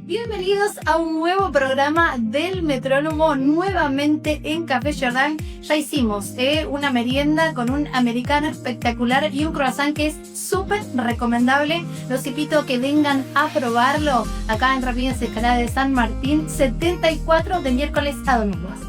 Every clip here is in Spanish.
Bienvenidos a un nuevo programa del Metrónomo, nuevamente en Café Jordán. Ya hicimos una merienda con un americano espectacular y un croissant que es súper recomendable. Los invito a que vengan a probarlo acá en Rapiñas Escalada de San Martín, 74 de miércoles a domingos.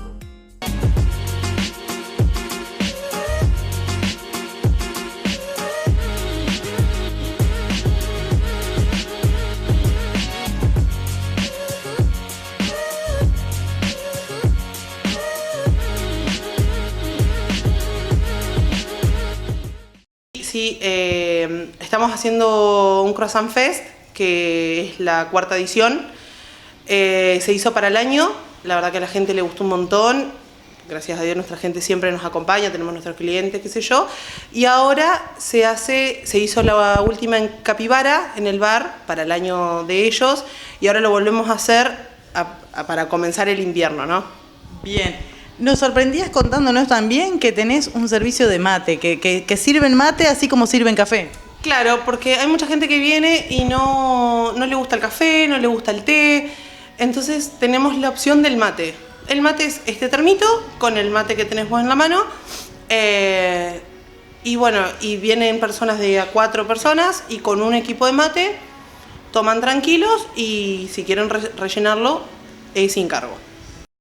Sí, estamos haciendo un Croissant Fest, que es la cuarta edición. Se hizo para el año, la verdad que a la gente le gustó un montón. Gracias a Dios nuestra gente siempre nos acompaña, tenemos nuestros clientes, qué sé yo. Y ahora se hizo la última en Capibara, en el bar, para el año de ellos. Y ahora lo volvemos a hacer para comenzar el invierno, ¿no? Bien. Nos sorprendías contándonos también que tenés un servicio de mate, que sirven mate así como sirven café. Claro, porque hay mucha gente que viene y no le gusta el café, no le gusta el té. Entonces tenemos la opción del mate. El mate es este termito con el mate que tenés vos en la mano. Y bueno, y vienen personas de a 4 personas y con un equipo de mate toman tranquilos y si quieren rellenarlo es sin cargo.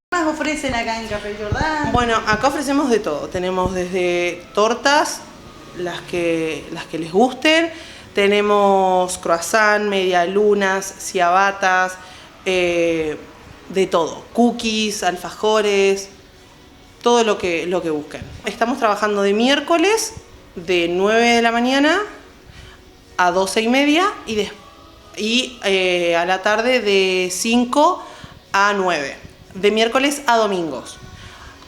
¿Qué más ofrecen acá en Café Jordán? Bueno, acá ofrecemos de todo. Tenemos desde tortas, las que les gusten. Tenemos croissant, medialunas, ciabatas, de todo. Cookies, alfajores, todo lo que busquen. Estamos trabajando de miércoles de 9 de la mañana a 12:30 y a la tarde de 5 a 9. De miércoles a domingos.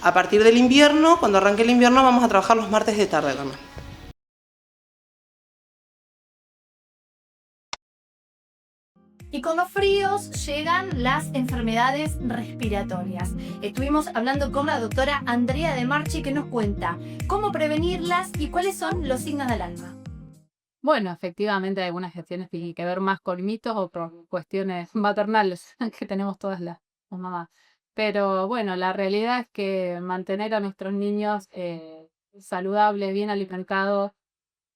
A partir del invierno, cuando arranque el invierno, vamos a trabajar los martes de tarde también. Y con los fríos llegan las enfermedades respiratorias. Estuvimos hablando con la doctora Andrea De Marchi, que nos cuenta cómo prevenirlas y cuáles son los signos de alarma. Bueno, efectivamente hay algunas gestiones que tienen que ver más con mitos o con cuestiones maternales que tenemos todas las mamás. Pero bueno, la realidad es que mantener a nuestros niños saludables, bien alimentados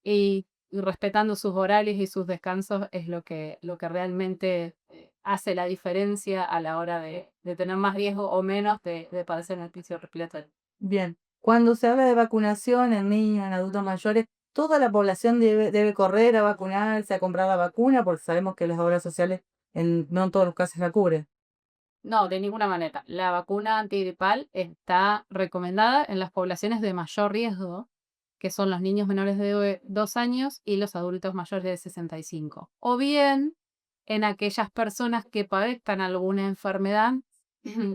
y respetando sus horarios y sus descansos es lo que realmente hace la diferencia a la hora de tener más riesgo o menos de padecer el infección respiratoria. Bien. Cuando se habla de vacunación en niños, en adultos mayores, toda la población debe correr a vacunarse, a comprar la vacuna, porque sabemos que las obras sociales no en todos los casos la cubren. No, de ninguna manera. La vacuna antigripal está recomendada en las poblaciones de mayor riesgo, que son los niños menores de 2 años y los adultos mayores de 65. O bien en aquellas personas que padezcan alguna enfermedad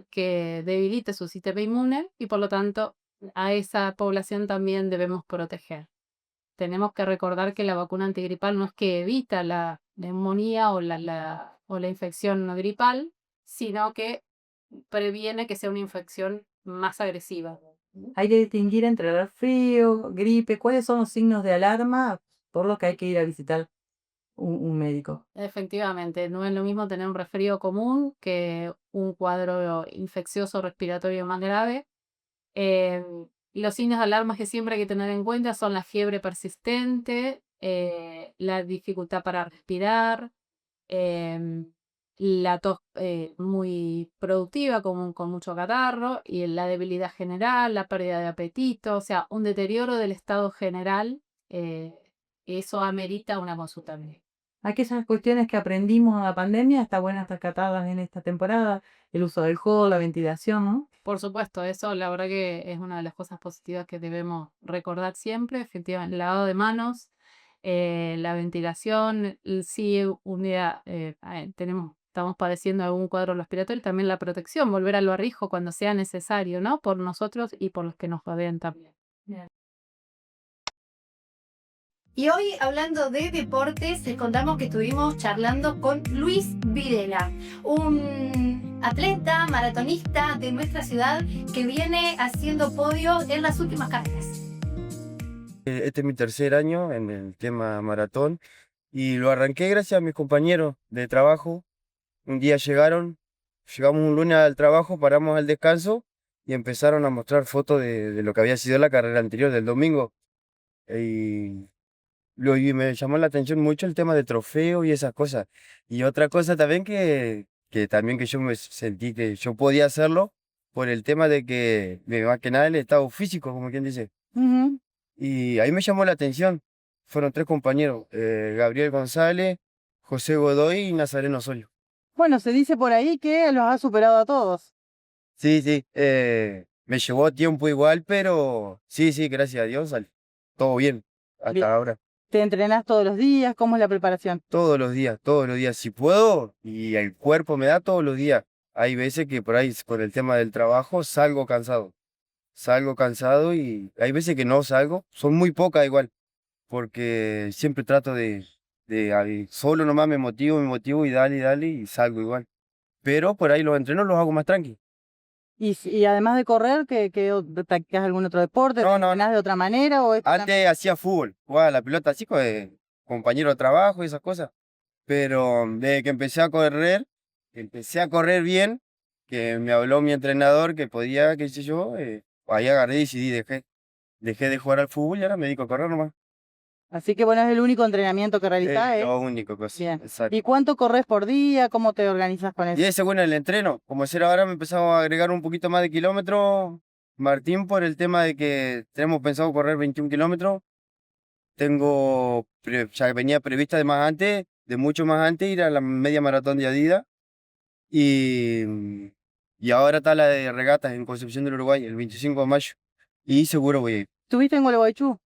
que debilite su sistema inmune y por lo tanto a esa población también debemos proteger. Tenemos que recordar que la vacuna antigripal no es que evita la neumonía o la infección no gripal, sino que previene que sea una infección más agresiva. Hay que distinguir entre resfrío, gripe, cuáles son los signos de alarma por los que hay que ir a visitar un médico. Efectivamente, no es lo mismo tener un resfrío común que un cuadro infeccioso respiratorio más grave. Los signos de alarma que siempre hay que tener en cuenta son la fiebre persistente, la dificultad para respirar, la tos muy productiva con mucho catarro y la debilidad general, la pérdida de apetito, o sea, un deterioro del estado general, eso amerita una consulta médica. Aquellas cuestiones que aprendimos en la pandemia están buenas rescatadas en esta temporada, el uso del alcohol, la ventilación, ¿no? Por supuesto, eso la verdad que es una de las cosas positivas que debemos recordar siempre, efectivamente, el lavado de manos, la ventilación, si un día estamos padeciendo algún cuadro respiratorio, también la protección, volver al barbijo cuando sea necesario, ¿no? Por nosotros y por los que nos rodean también. Bien. Y hoy, hablando de deportes, les contamos que estuvimos charlando con Luis Videla, un atleta, maratonista de nuestra ciudad que viene haciendo podio en las últimas carreras. Este es mi tercer año en el tema maratón y lo arranqué gracias a mis compañeros de trabajo. un día llegamos un lunes al trabajo, paramos al descanso y empezaron a mostrar fotos de lo que había sido la carrera anterior del domingo. Y y me llamó la atención mucho el tema de trofeo y esas cosas. Y otra cosa también que también que yo me sentí que yo podía hacerlo por el tema de que, más que nada, el estado físico, como quien dice. Ujú. Y ahí me llamó la atención. Fueron 3 compañeros, Gabriel González, José Godoy y Nazareno Osorio. Bueno, se dice por ahí que los ha superado a todos. Sí, sí, me llevó tiempo igual, pero sí, sí, gracias a Dios, todo bien hasta Bien. ahora. ¿Te entrenás todos los días? ¿Cómo es la preparación? Todos los días, si puedo, y el cuerpo me da todos los días. Hay veces que por ahí, por el tema del trabajo, salgo cansado y hay veces que no salgo, son muy pocas igual, porque siempre trato ahí, solo nomás me motivo y dale y salgo igual. Pero por ahí los entrenos los hago más tranqui. Y además de correr, ¿practicas algún otro deporte? No, ¿Te no. entrenás de otra manera? ¿O es Antes hacía fútbol, jugaba a la pelota así con compañero de trabajo y esas cosas. Pero desde que empecé a correr bien, que me habló mi entrenador que podía, qué sé yo, ahí agarré y decidí, dejé de jugar al fútbol y ahora me dedico a correr nomás. Así que bueno, es el único entrenamiento que realizás, Es ¿eh? lo único que Bien. exacto. ¿Y cuánto corres por día? ¿Cómo te organizas con Y eso? ese, bueno, el entreno, como ser ahora me empezamos a agregar un poquito más de kilómetros, Martín, por el tema de que tenemos pensado correr 21 kilómetros. Ya venía prevista de mucho más antes, ir a la media maratón de Adidas. Y ahora está la de regatas en Concepción del Uruguay, el 25 de mayo. Y seguro voy a ir. ¿Estuviste en Gualeguaychú?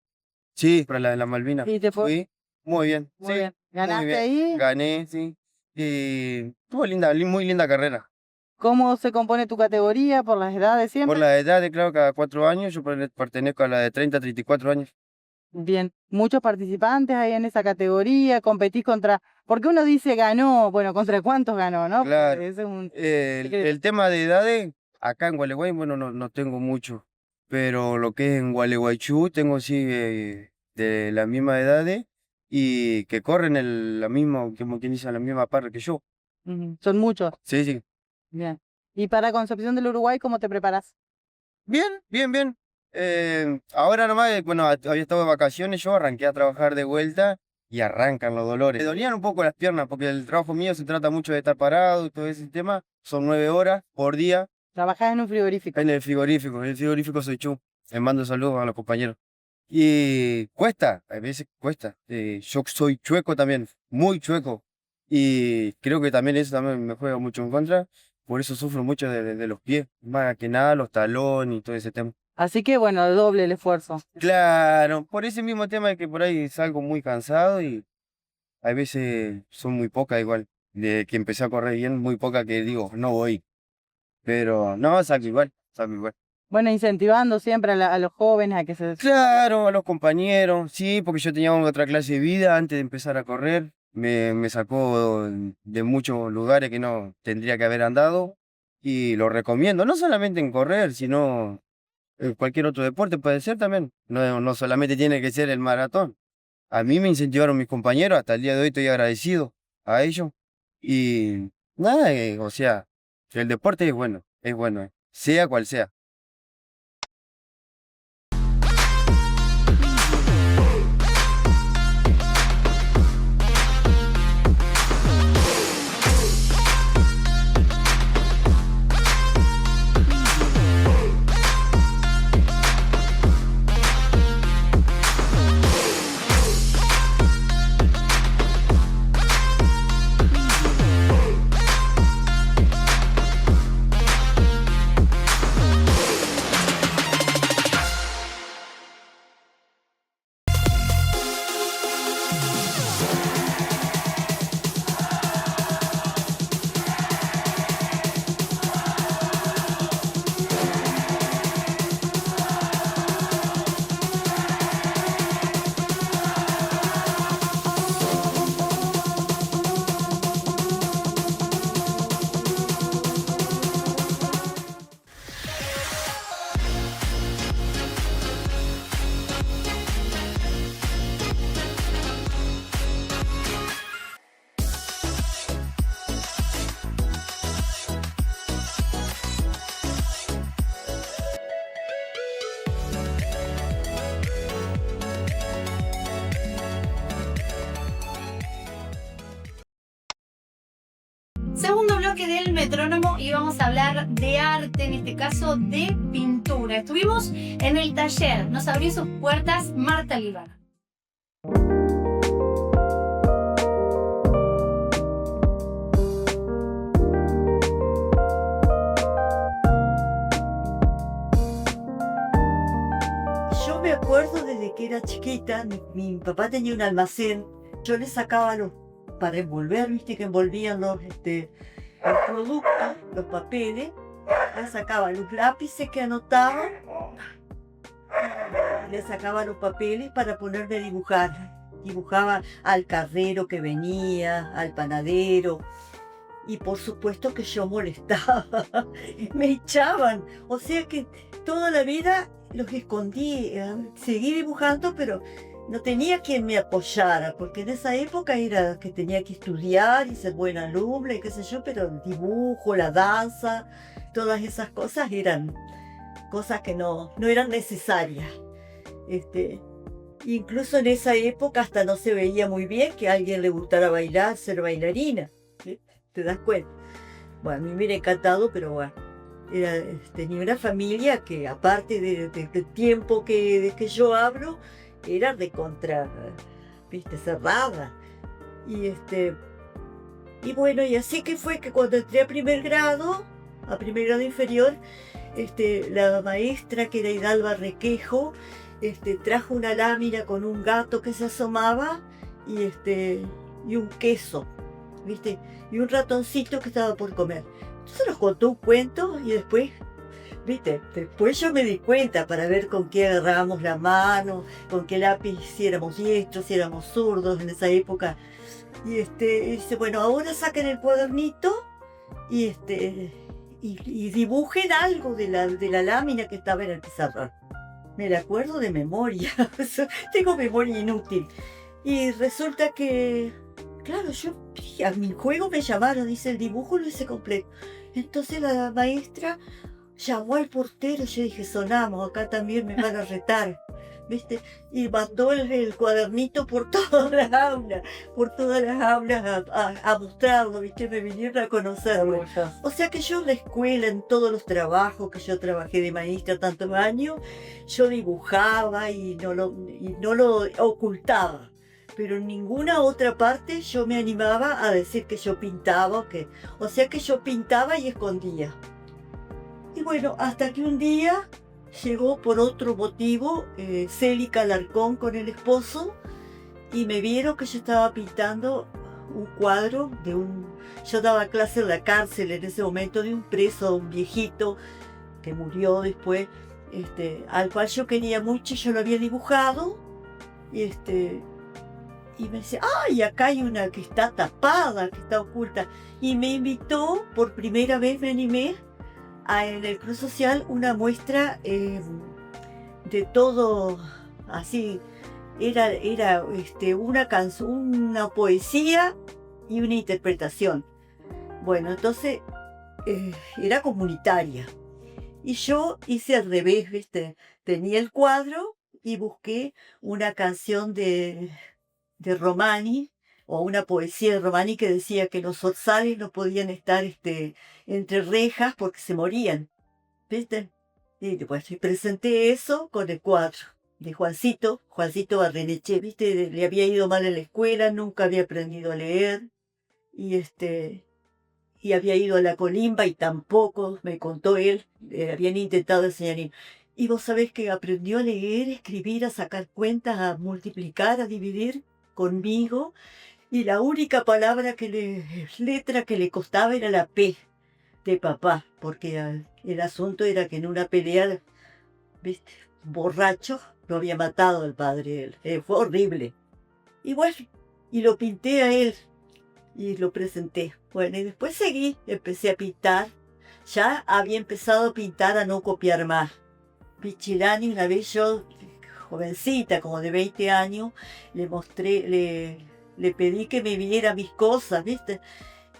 Sí, para la de las Malvinas. ¿Y te fue? Fui muy bien. Muy Sí, bien. muy ¿Ganaste bien. ahí? Gané, sí. Y tuvo muy linda carrera. ¿Cómo se compone tu categoría? ¿Por las edades siempre? Por la edad, claro, cada 4 años, yo pertenezco a la de 30 a 34 años. Bien, muchos participantes ahí en esa categoría, competís contra... Porque uno dice ganó, bueno, ¿contra cuántos ganó, no? Claro. Porque ese es un... El tema de edades, acá en Gualeguay, bueno, no tengo mucho. Pero lo que es en Gualeguaychú, tengo sí de la misma edades y que corren la misma, como quien dice, la misma par que yo. Ujú, son muchos. Sí, sí. Bien. ¿Y para Concepción del Uruguay cómo te preparas? Bien. Ahora nomás, bueno, había estado de vacaciones, yo arranqué a trabajar de vuelta y arrancan los dolores. Me dolían un poco las piernas porque el trabajo mío se trata mucho de estar parado y todo ese tema. Son 9 horas por día Trabajás en un frigorífico. en el frigorífico soy yo. Les mando saludos a los compañeros. Y cuesta, a veces cuesta. Yo soy chueco también, muy chueco. Y creo que también eso también me juega mucho en contra. Por eso sufro mucho de los pies, más que nada los talones y todo ese tema. Así que bueno, doble el esfuerzo. Claro, por ese mismo tema de que por ahí salgo muy cansado y a veces son muy pocas igual. De que empecé a correr bien, muy pocas que digo, no voy. Pero no, salgo igual. Bueno, incentivando siempre a los jóvenes a que se... Claro, a los compañeros, sí, porque yo tenía otra clase de vida antes de empezar a correr. Me sacó de muchos lugares que no tendría que haber andado y lo recomiendo, no solamente en correr, sino en cualquier otro deporte puede ser también. No solamente tiene que ser el maratón. A mí me incentivaron mis compañeros, hasta el día de hoy estoy agradecido a ellos. Y nada, o sea, el deporte es bueno, sea cual sea. Segundo bloque del metrónomo y vamos a hablar de arte, en este caso de pintura. Estuvimos en el taller, nos abrió sus puertas Marta Líbano. Yo me acuerdo desde que era chiquita, mi papá tenía un almacén, yo le sacaba para envolver, viste que envolvían los productos, los papeles, le sacaba los lápices que anotaban, le sacaba los papeles para ponerme a dibujar. Dibujaba al carrero que venía, al panadero, y por supuesto que yo molestaba, me echaban, o sea que toda la vida los escondí, seguí dibujando, pero no tenía quien me apoyara, porque en esa época era que tenía que estudiar y ser buena alumna y qué sé yo, pero el dibujo, la danza, todas esas cosas eran cosas que no eran necesarias. Incluso en esa época hasta no se veía muy bien que a alguien le gustara bailar, ser bailarina. ¿Te das cuenta? Bueno, a mí me hubiera encantado, pero bueno. Tenía una familia que aparte del tiempo de que yo hablo, era de contra, viste, cerrada. Y bueno, y así que fue que cuando entré a primer grado inferior, la maestra, que era Hidalba Requejo, trajo una lámina con un gato que se asomaba y un queso, viste, y un ratoncito que estaba por comer. Entonces nos contó un cuento y después, viste, después yo me di cuenta para ver con qué agarrábamos la mano, con qué lápiz, si éramos diestros, si éramos zurdos en esa época. Y dice, bueno, ahora saquen el cuadernito y dibujen algo de la lámina que estaba en el pizarrón. Me la acuerdo de memoria, tengo memoria inútil. Y resulta que, claro, a mi juego me llamaron, dice, el dibujo lo hice completo. Entonces la maestra llamó al portero, yo dije, sonamos, acá también me van a retar, ¿viste? Y mandó el cuadernito por todas las aulas, a mostrarlo, ¿viste? Me vinieron a conocerlo. O sea que yo en la escuela, en todos los trabajos que yo trabajé de maestra tantos años, yo dibujaba y no lo ocultaba. Pero en ninguna otra parte yo me animaba a decir que yo pintaba, o sea que yo pintaba y escondía. Y bueno, hasta que un día llegó por otro motivo Célica Alarcón con el esposo y me vieron que yo estaba pintando un cuadro yo daba clase en la cárcel en ese momento de un preso, un viejito que murió después, al cual yo quería mucho, yo lo había dibujado y me dice, ¡ay! Acá hay una que está tapada, que está oculta. Y me invitó, por primera vez me animé, en el Club Social, una muestra de todo, así, era una canción, una poesía y una interpretación. Bueno, entonces, era comunitaria. Y yo hice al revés, ¿viste? Tenía el cuadro y busqué una canción de Romani, o una poesía de Romani que decía que los zorzales no podían estar entre rejas porque se morían, ¿viste? Y después presenté eso con el cuadro de Juancito Barreneche, ¿viste? Le había ido mal en la escuela, nunca había aprendido a leer, y había ido a la colimba y tampoco, me contó él, habían intentado enseñar. Y vos sabés que aprendió a leer, a escribir, a sacar cuentas, a multiplicar, a dividir conmigo, y la única letra que le costaba era la P de papá, porque el asunto era que en una pelea, ¿viste? Borracho, lo había matado el padre él. Fue horrible. Y bueno, y lo pinté a él y lo presenté. Bueno, y después empecé a pintar. Ya había empezado a pintar, a no copiar más. Pichilani, una vez yo, jovencita, como de 20 años, le pedí que me viera mis cosas, ¿viste?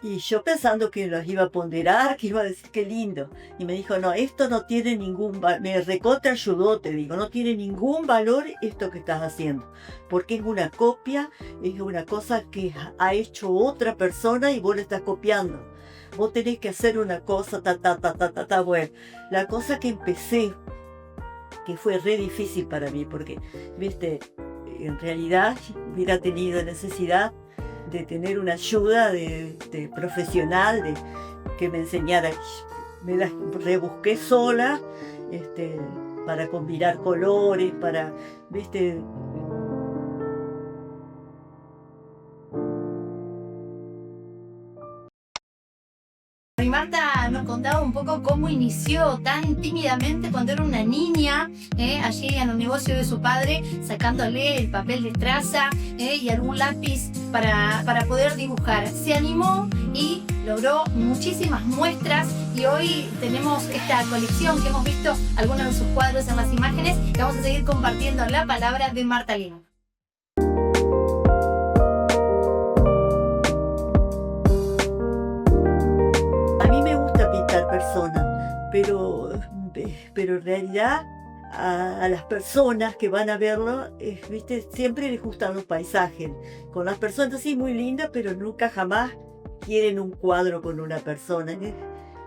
Y yo pensando que las iba a ponderar, que iba a decir qué lindo. Y me dijo, no, esto no tiene ningún valor, me recontra ayudó, te digo, no tiene ningún valor esto que estás haciendo. Porque es una copia, es una cosa que ha hecho otra persona y vos le estás copiando. vos tenés que hacer una cosa, bueno. La cosa que empecé, que fue re difícil para mí, porque, viste, en realidad hubiera tenido necesidad de tener una ayuda de profesional, que me enseñara. Me las rebusqué sola, para combinar colores, para, viste. Y Marta nos contaba un poco cómo inició tan tímidamente cuando era una niña, allí en el negocio de su padre, sacándole el papel de estraza y algún lápiz para poder dibujar. Se animó y logró muchísimas muestras y hoy tenemos esta colección que hemos visto algunos de sus cuadros en las imágenes y vamos a seguir compartiendo la palabra de Marta Lima. A mí me gusta pintar personas, pero en realidad a las personas que van a verlo, viste, siempre les gustan los paisajes. Con las personas sí muy lindas, pero nunca jamás quieren un cuadro con una persona.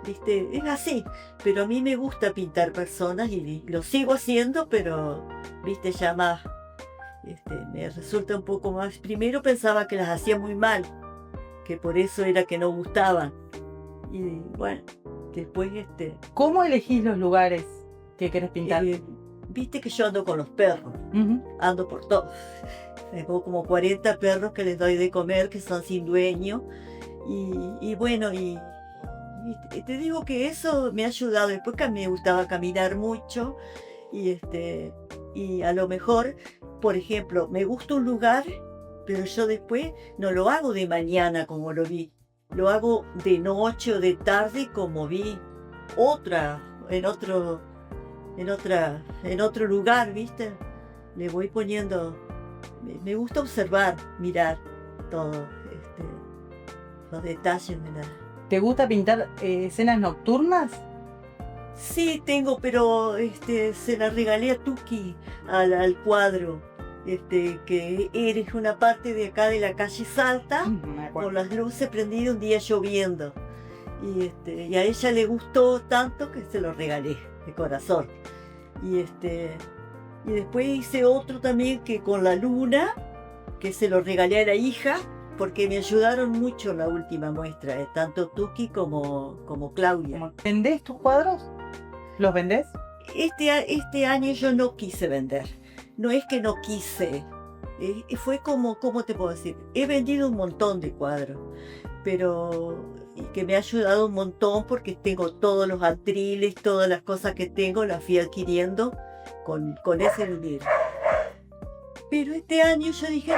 Viste, es así. Pero a mí me gusta pintar personas y lo sigo haciendo, pero viste, ya más, me resulta un poco más. Primero pensaba que las hacía muy mal, que por eso era que no gustaban. Y bueno, después ¿Cómo elegís los lugares que querés pintar? viste que yo ando con los perros, Ujú. ando por todo. Tengo como 40 perros que les doy de comer, que son sin dueño. Y bueno, y te digo que eso me ha ayudado. Después que me gustaba caminar mucho y a lo mejor, por ejemplo, me gusta un lugar, pero yo después no lo hago de mañana como lo vi. Lo hago de noche o de tarde como vi en otro lugar, ¿viste? Le voy poniendo. Me gusta observar, mirar todo, los detalles de la. ¿Te gusta pintar escenas nocturnas? Sí, tengo, pero se la regalé a Tuki al cuadro. Que eres una parte de acá de la calle Salta, Me acuerdo. con las luces prendidas un día lloviendo. Y a ella le gustó tanto que se lo regalé de corazón. Y después hice otro también que con la luna, que se lo regalé a la hija, porque me ayudaron mucho en la última muestra, tanto Tuki como Claudia. ¿Vendés tus cuadros? ¿Los vendés? Este año yo no quise vender. No es que no quise. Fue como, ¿cómo te puedo decir? He vendido un montón de cuadros, pero y que me ha ayudado un montón porque tengo todos los atriles, todas las cosas que tengo, las fui adquiriendo con ese dinero. Pero este año yo dije,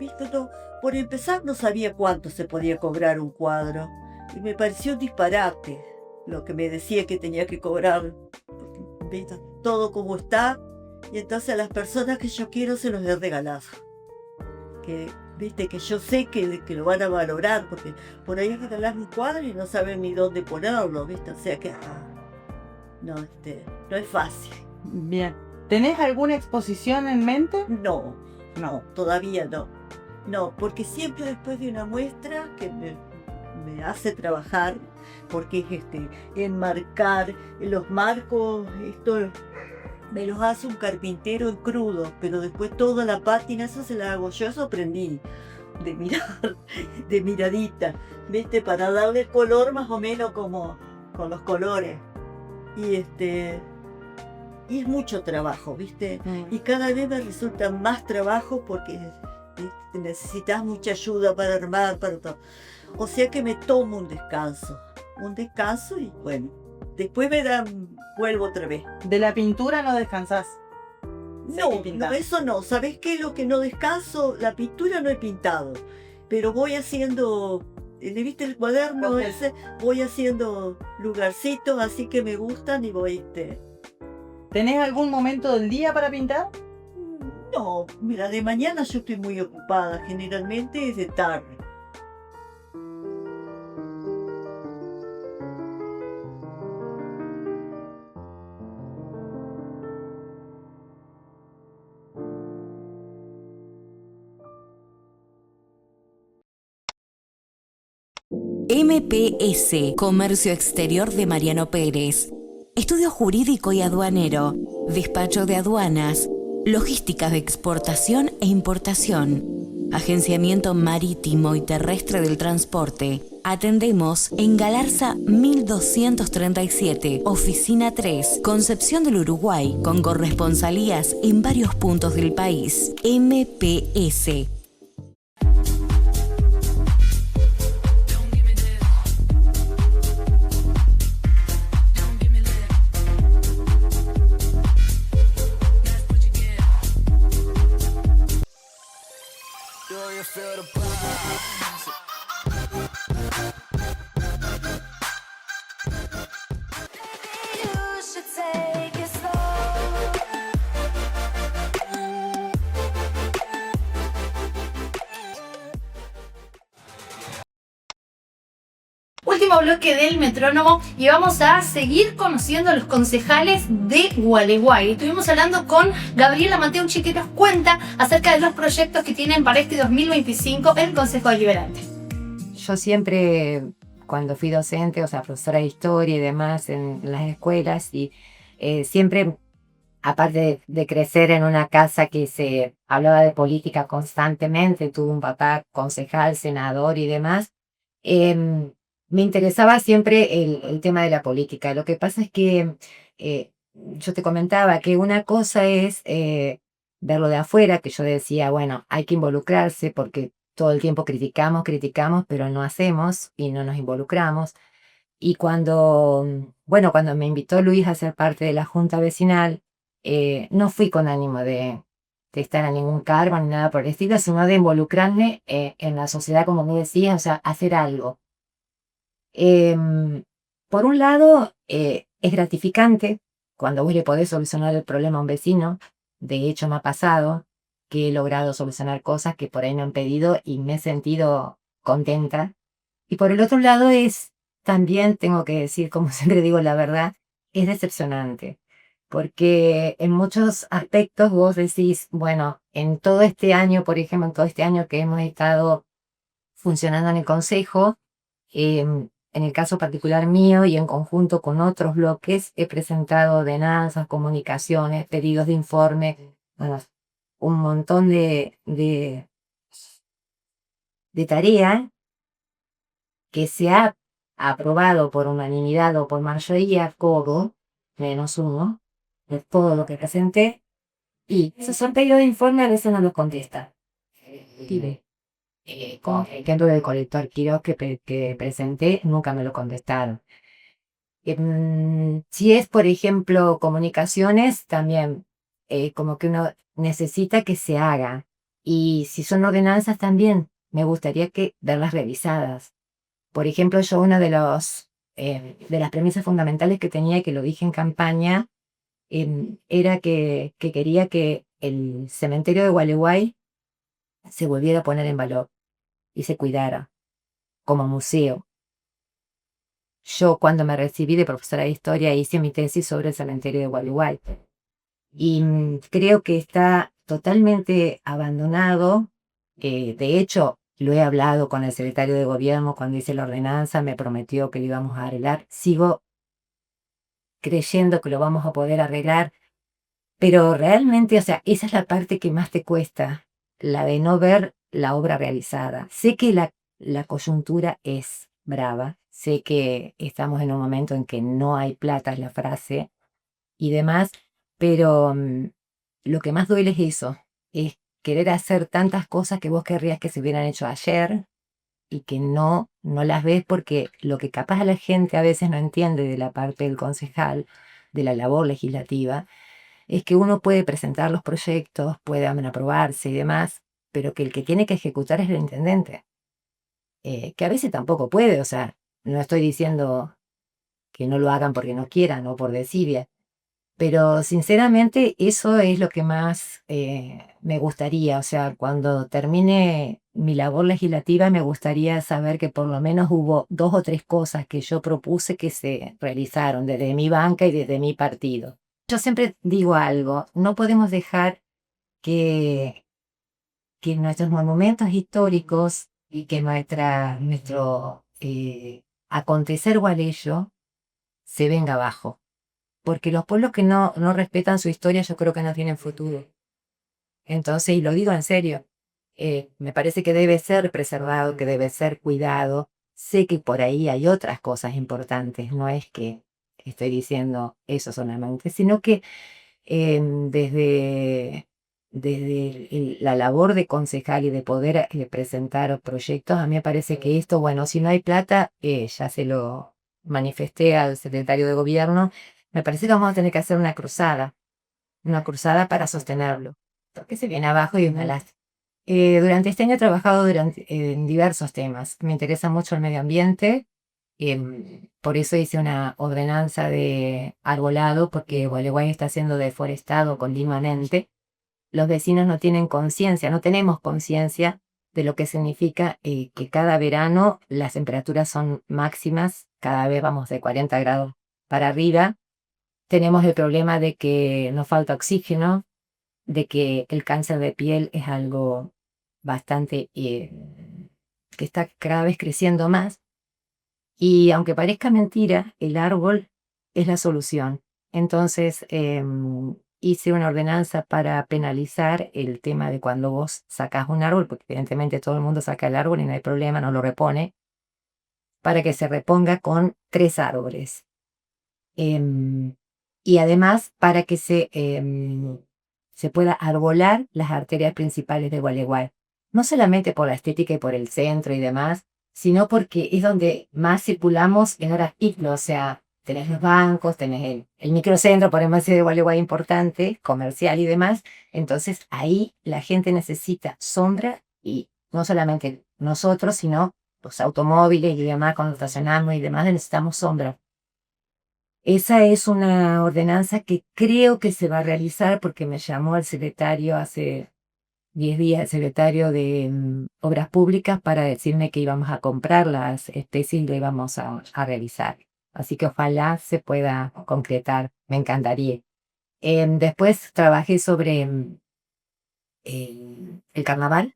¿viste? No, por empezar no sabía cuánto se podía cobrar un cuadro y me pareció un disparate lo que me decía que tenía que cobrar, ¿viste? Todo como está, y entonces a las personas que yo quiero se los he regalado. Viste que yo sé que lo van a valorar, porque por ahí regalas un cuadro y no saben ni dónde ponerlo, ¿viste? O sea que no es fácil. Bien. ¿Tenés alguna exposición en mente? No, todavía no. No, porque siempre después de una muestra que me hace trabajar, porque es enmarcar los marcos, esto me los hace un carpintero en crudo, pero después toda la pátina, eso se la hago yo, eso aprendí de mirar, de miradita, ¿viste? Para darle el color más o menos como con los colores. Y es mucho trabajo, ¿viste? Y cada vez me resulta más trabajo porque necesitas mucha ayuda para armar, para todo. O sea que me tomo un descanso y bueno, después vuelvo otra vez. ¿De la pintura no descansás? No, eso no. ¿Sabés qué? Lo que no descanso, la pintura no he pintado, pero voy haciendo, ¿viste el cuaderno ese? Voy haciendo lugarcitos así que me gustan y voy, ¿Tenés algún momento del día para pintar? No, mira, de mañana yo estoy muy ocupada, generalmente es de tarde. MPS, Comercio Exterior de Mariano Pérez. Estudio jurídico y aduanero, despacho de aduanas, logísticas de exportación e importación, agenciamiento marítimo y terrestre del transporte. Atendemos en Galarza 1237, Oficina 3, Concepción del Uruguay, con corresponsalías en varios puntos del país. MPS. Último bloque del Metrónomo y vamos a seguir conociendo a los concejales de Gualeguay. Estuvimos hablando con Gabriela Mateucci, que nos cuenta acerca de los proyectos que tienen para este 2025 el Consejo Deliberante. Yo siempre, cuando fui docente, o sea, profesora de historia y demás en las escuelas, y siempre, aparte de crecer en una casa que se hablaba de política constantemente, tuve un papá concejal, senador y demás, me interesaba siempre el tema de la política. Lo que pasa es que yo te comentaba que una cosa es verlo de afuera, que yo decía, bueno, hay que involucrarse porque todo el tiempo criticamos, pero no hacemos y no nos involucramos. Y cuando me invitó Luis a ser parte de la Junta Vecinal, no fui con ánimo de estar en ningún cargo ni nada por el estilo, sino de involucrarme en la sociedad, como me decía, o sea, hacer algo. Por un lado, es gratificante cuando vos le podés solucionar el problema a un vecino. De hecho, me ha pasado que he logrado solucionar cosas que por ahí me han pedido y me he sentido contenta. Y por el otro lado también tengo que decir, como siempre digo la verdad, es decepcionante. Porque en muchos aspectos vos decís, bueno, en todo este año, por ejemplo, en todo este año que hemos estado funcionando en el Consejo, en el caso particular mío y en conjunto con otros bloques, he presentado ordenanzas, comunicaciones, pedidos de informe, bueno, un montón de tarea que se ha aprobado por unanimidad o por mayoría, todo, menos uno, de todo lo que presenté, y esos son pedidos de informe, a veces no los contestan. Con el ejemplo del colector Quiroz que presenté, nunca me lo contestaron. Si es, por ejemplo, comunicaciones, también como que uno necesita que se haga. Y si son ordenanzas también, me gustaría verlas revisadas. Por ejemplo, yo una de las premisas fundamentales que tenía, y que lo dije en campaña, era que quería que el cementerio de Gualeguay se volviera a poner en valor y se cuidara como museo. Yo, cuando me recibí de profesora de historia, hice mi tesis sobre el cementerio de Gualeguay. Y creo que está totalmente abandonado. De hecho, lo he hablado con el secretario de gobierno cuando hice la ordenanza, me prometió que lo íbamos a arreglar. Sigo creyendo que lo vamos a poder arreglar, pero realmente, o sea, esa es la parte que más te cuesta, la de no ver la obra realizada. Sé que la coyuntura es brava, sé que estamos en un momento en que no hay plata, es la frase, y demás, pero lo que más duele es eso, es querer hacer tantas cosas que vos querrías que se hubieran hecho ayer y que no las ves, porque lo que capaz a la gente a veces no entiende de la parte del concejal, de la labor legislativa, es que uno puede presentar los proyectos, pueden aprobarse y demás, pero que el que tiene que ejecutar es el intendente, que a veces tampoco puede. O sea, no estoy diciendo que no lo hagan porque no quieran o por desidia, pero sinceramente eso es lo que más me gustaría. O sea, cuando termine mi labor legislativa, me gustaría saber que por lo menos hubo 2 o 3 cosas que yo propuse que se realizaron desde mi banca y desde mi partido. Yo siempre digo algo, no podemos dejar que nuestros monumentos históricos y que nuestro acontecer gualeyo se venga abajo. Porque los pueblos que no respetan su historia yo creo que no tienen futuro. Entonces, y lo digo en serio, me parece que debe ser preservado, que debe ser cuidado. Sé que por ahí hay otras cosas importantes, no es que estoy diciendo eso solamente, sino que desde la labor de concejal y de poder presentar proyectos, a mí me parece que esto, bueno, si no hay plata, ya se lo manifesté al secretario de gobierno, me parece que vamos a tener que hacer una cruzada para sostenerlo, porque se viene abajo y es una lástima. Durante este año he trabajado en diversos temas. Me interesa mucho el medio ambiente. Por eso hice una ordenanza de arbolado, porque Gualeguay está siendo deforestado continuamente. Los vecinos no tienen conciencia, no tenemos conciencia de lo que significa que cada verano las temperaturas son máximas, cada vez vamos de 40 grados para arriba. Tenemos el problema de que nos falta oxígeno, de que el cáncer de piel es algo bastante que está cada vez creciendo más. Y aunque parezca mentira, el árbol es la solución. Entonces hice una ordenanza para penalizar el tema de cuando vos sacás un árbol, porque evidentemente todo el mundo saca el árbol y no hay problema, no lo repone, para que se reponga con 3 árboles. Y además para que se pueda arbolar las arterias principales de Gualeguay. No solamente por la estética y por el centro y demás, sino porque es donde más circulamos en horas pico. O sea, tenés los bancos, tenés el microcentro, por ejemplo, de Gualeguay importante, comercial y demás. Entonces ahí la gente necesita sombra, y no solamente nosotros, sino los automóviles y demás, cuando estacionamos y demás, necesitamos sombra. Esa es una ordenanza que creo que se va a realizar, porque me llamó el secretario hace 10 días, el secretario de Obras Públicas, para decirme que íbamos a comprar las especies y lo íbamos a realizar. Así que ojalá se pueda concretar, me encantaría. Después trabajé sobre el carnaval.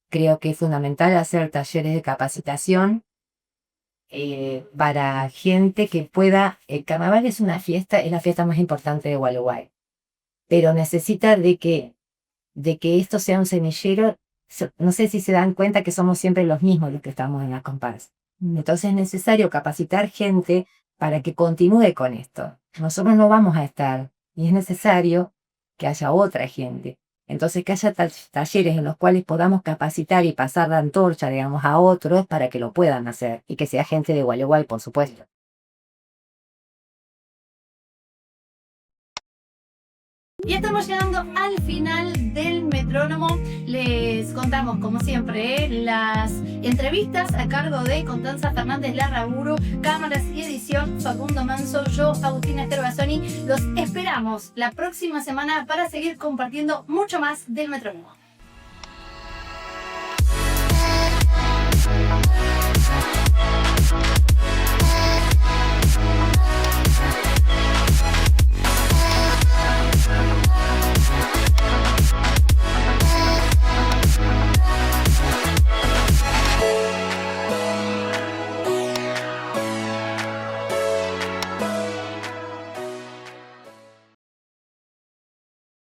Creo que es fundamental hacer talleres de capacitación para gente que pueda. El carnaval es la fiesta más importante de Gualeguay, pero necesita de que esto sea un semillero. No sé si se dan cuenta que somos siempre los mismos los que estamos en la comparsa. Entonces es necesario capacitar gente para que continúe con esto. Nosotros no vamos a estar, y es necesario que haya otra gente. Entonces que haya talleres en los cuales podamos capacitar y pasar la antorcha, digamos, a otros para que lo puedan hacer, y que sea gente de Gualeguay, por supuesto. Y estamos llegando al final del Metrónomo. Les contamos, como siempre, las entrevistas a cargo de Constanza Fernández Larraburu, cámaras y edición Facundo Manso, yo, Agustina Esterbasoni. Los esperamos la próxima semana para seguir compartiendo mucho más del Metrónomo.